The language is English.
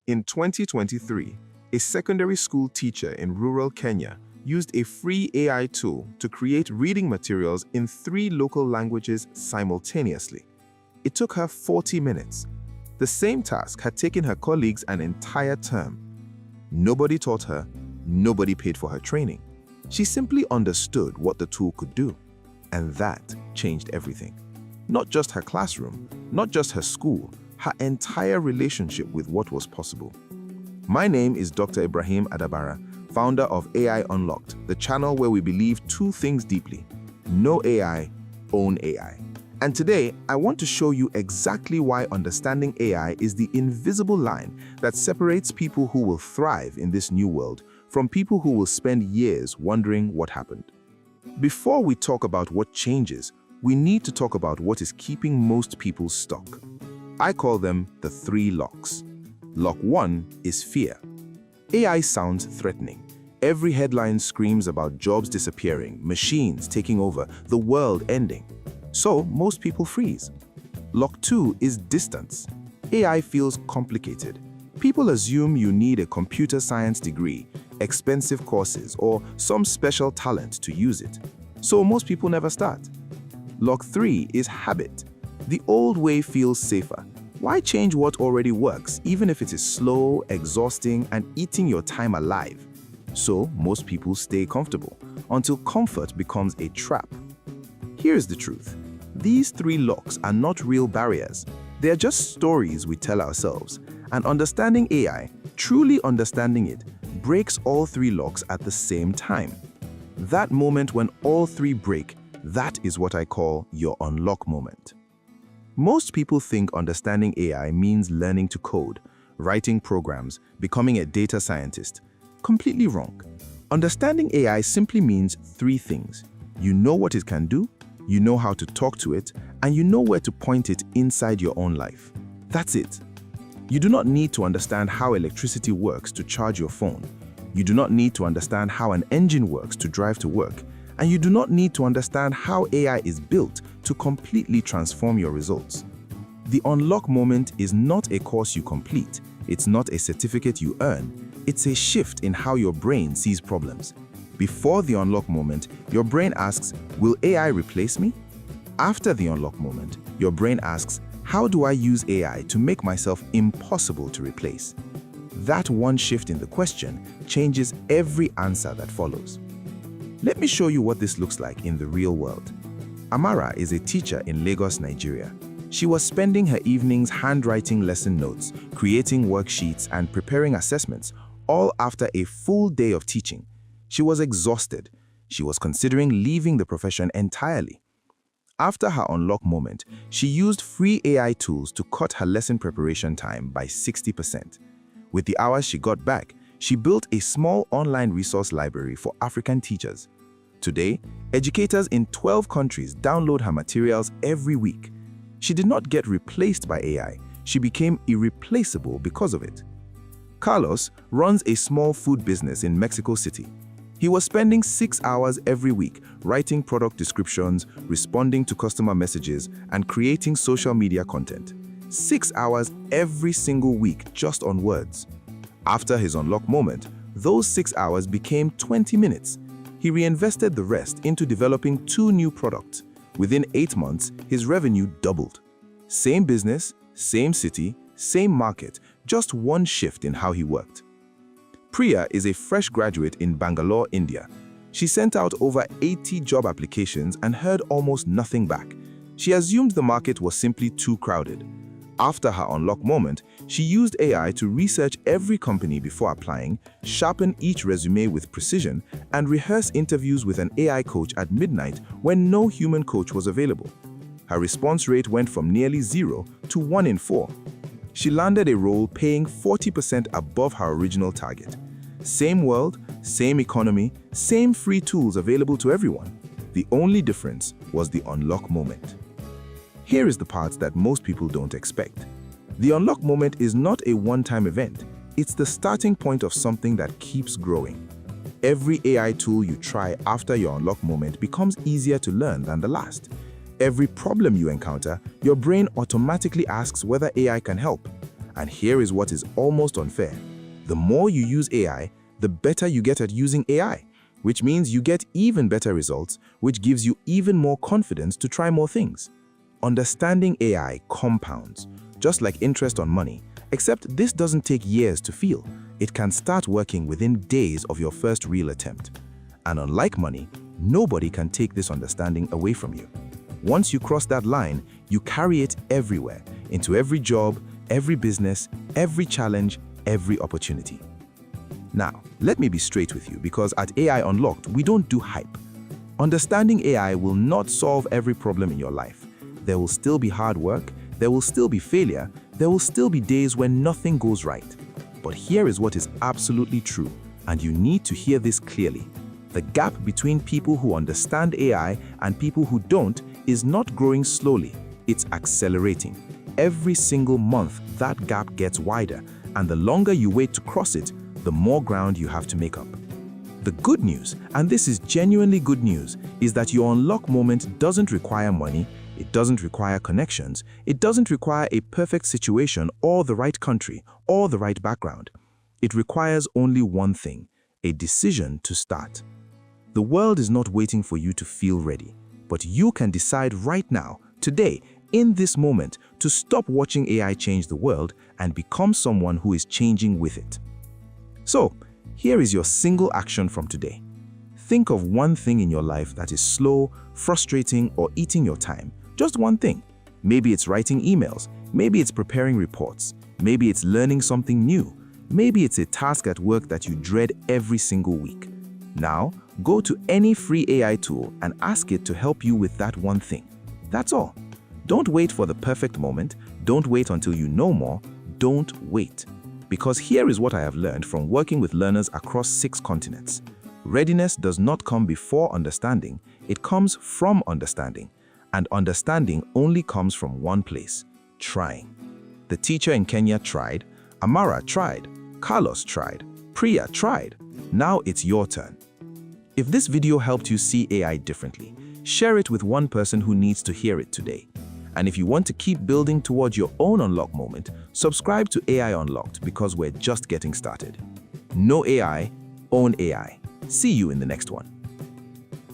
In 2023, a secondary school teacher in rural Kenya used a free AI tool to create reading materials in 3 local languages simultaneously. It took her 40 minutes. The same task had taken her colleagues an entire term. Nobody taught her, nobody paid for her training. She simply understood what the tool could do, and that changed everything. Not just her classroom, not just her school, her entire relationship with what was possible. My name is Dr. Ibrahim Adabara, founder of AI Unlocked, the channel where we believe 2 things deeply: know AI, own AI. And today, I want to show you exactly why understanding AI is the invisible line that separates people who will thrive in this new world from people who will spend years wondering what happened. Before we talk about what changes, we need to talk about what is keeping most people stuck. I call them the 3 locks. Lock 1 is fear. AI sounds threatening. Every headline screams about jobs disappearing, machines taking over, the world ending. So most people freeze. Lock 2 is distance. AI feels complicated. People assume you need a computer science degree, expensive courses, or some special talent to use it. So most people never start. Lock 3 is habit. The old way feels safer. Why change what already works, even if it is slow, exhausting, and eating your time alive? So most people stay comfortable until comfort becomes a trap. Here's the truth. These 3 locks are not real barriers. They're just stories we tell ourselves. And understanding AI, truly understanding it, breaks all 3 locks at the same time. That moment when all 3 break, that is what I call your unlock moment. Most people think understanding AI means learning to code, writing programs, becoming a data scientist. Completely wrong. Understanding AI simply means 3 things. You know what it can do, you know how to talk to it, and you know where to point it inside your own life. That's it. You do not need to understand how electricity works to charge your phone. You do not need to understand how an engine works to drive to work. And you do not need to understand how AI is built to completely transform your results. The unlock moment is not a course you complete. It's not a certificate you earn. It's a shift in how your brain sees problems. Before the unlock moment, your brain asks, will AI replace me? After the unlock moment, your brain asks, how do I use AI to make myself impossible to replace? That one shift in the question changes every answer that follows. Let me show you what this looks like in the real world. Amara is a teacher in Lagos, Nigeria. She was spending her evenings handwriting lesson notes, creating worksheets, and preparing assessments, all after a full day of teaching. She was exhausted. She was considering leaving the profession entirely. After her unlock moment, she used free AI tools to cut her lesson preparation time by 60%. With the hours she got back, she built a small online resource library for African teachers. Today, educators in 12 countries download her materials every week. She did not get replaced by AI. She became irreplaceable because of it. Carlos runs a small food business in Mexico City. He was spending 6 hours every week writing product descriptions, responding to customer messages, and creating social media content. 6 hours every single week just on words. After his unlock moment, those 6 hours became 20 minutes. He reinvested the rest into developing 2 new products. Within 8 months, his revenue doubled. Same business, same city, same market, just one shift in how he worked. Priya is a fresh graduate in Bangalore, India. She sent out over 80 job applications and heard almost nothing back. She assumed the market was simply too crowded. After her unlock moment, she used AI to research every company before applying, sharpen each resume with precision, and rehearse interviews with an AI coach at midnight when no human coach was available. Her response rate went from nearly 0 to 1 in 4. She landed a role paying 40% above her original target. Same world, same economy, same free tools available to everyone. The only difference was the unlock moment. Here is the part that most people don't expect. The unlock moment is not a one-time event. It's the starting point of something that keeps growing. Every AI tool you try after your unlock moment becomes easier to learn than the last. Every problem you encounter, your brain automatically asks whether AI can help. And here is what is almost unfair. The more you use AI, the better you get at using AI, which means you get even better results, which gives you even more confidence to try more things. Understanding AI compounds, just like interest on money, except this doesn't take years to feel. It can start working within days of your first real attempt. And unlike money, nobody can take this understanding away from you. Once you cross that line, you carry it everywhere, into every job, every business, every challenge, every opportunity. Now, let me be straight with you, because at AI Unlocked, we don't do hype. Understanding AI will not solve every problem in your life. There will still be hard work, there will still be failure, there will still be days when nothing goes right. But here is what is absolutely true, and you need to hear this clearly. The gap between people who understand AI and people who don't is not growing slowly, it's accelerating. Every single month, that gap gets wider, and the longer you wait to cross it, the more ground you have to make up. The good news, and this is genuinely good news, is that your unlock moment doesn't require money, it doesn't require connections, it doesn't require a perfect situation or the right country or the right background. It requires only one thing, a decision to start. The world is not waiting for you to feel ready, but you can decide right now, today, in this moment, to stop watching AI change the world and become someone who is changing with it. So, here is your single action from today. Think of one thing in your life that is slow, frustrating, or eating your time. Just one thing. Maybe it's writing emails, maybe it's preparing reports, maybe it's learning something new, maybe it's a task at work that you dread every single week. Now, go to any free AI tool and ask it to help you with that one thing. That's all. Don't wait for the perfect moment. Don't wait until you know more. Don't wait. Because here is what I have learned from working with learners across 6 continents. Readiness does not come before understanding, it comes from understanding. And understanding only comes from one place: trying. The teacher in Kenya tried, Amara tried, Carlos tried, Priya tried. Now it's your turn. If this video helped you see AI differently, share it with one person who needs to hear it today. And if you want to keep building towards your own unlock moment, subscribe to AI Unlocked, because we're just getting started. Know AI, own AI. See you in the next one.